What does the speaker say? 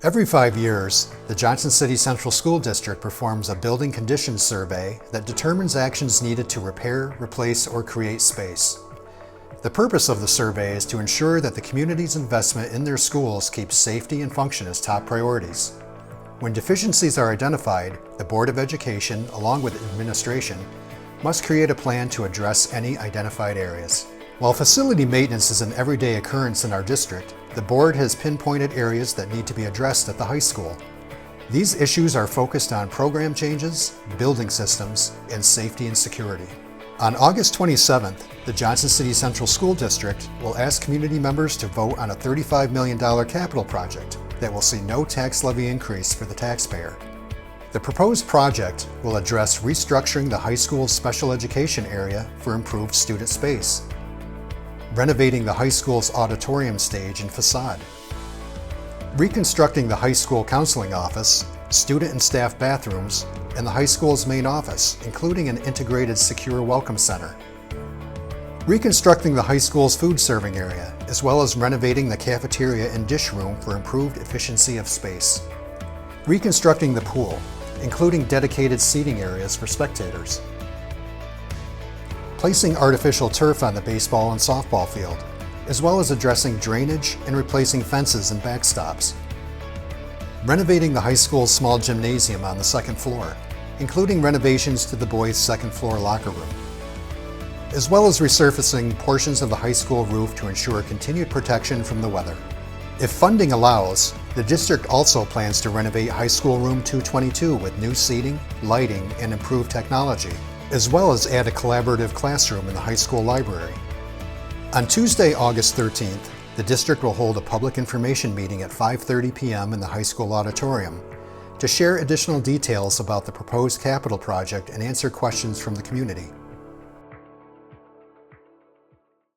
Every 5 years, the Johnson City Central School District performs a building conditions survey that determines actions needed to repair, replace, or create space. The purpose of the survey is to ensure that the community's investment in their schools keeps safety and function as top priorities. When deficiencies are identified, the Board of Education, along with administration, must create a plan to address any identified areas. While facility maintenance is an everyday occurrence in our district, the board has pinpointed areas that need to be addressed at the high school. These issues are focused on program changes, building systems, and safety and security. On August 27th, the Johnson City Central School District will ask community members to vote on a $35 million capital project that will see no tax levy increase for the taxpayer. The proposed project will address restructuring the high school's special education area for improved student space, renovating the high school's auditorium stage and facade, reconstructing the high school counseling office, student and staff bathrooms, and the high school's main office, including an integrated secure welcome center, reconstructing the high school's food serving area, as well as renovating the cafeteria and dish room for improved efficiency of space, reconstructing the pool, including dedicated seating areas for spectators, placing artificial turf on the baseball and softball field, as well as addressing drainage and replacing fences and backstops, renovating the high school's small gymnasium on the second floor, including renovations to the boys' second floor locker room, as well as resurfacing portions of the high school roof to ensure continued protection from the weather. If funding allows, the district also plans to renovate High School Room 222 with new seating, lighting, and improved technology, as well as add a collaborative classroom in the high school library. On Tuesday, August 13th, the district will hold a public information meeting at 5:30 p.m. in the high school auditorium to share additional details about the proposed capital project and answer questions from the community.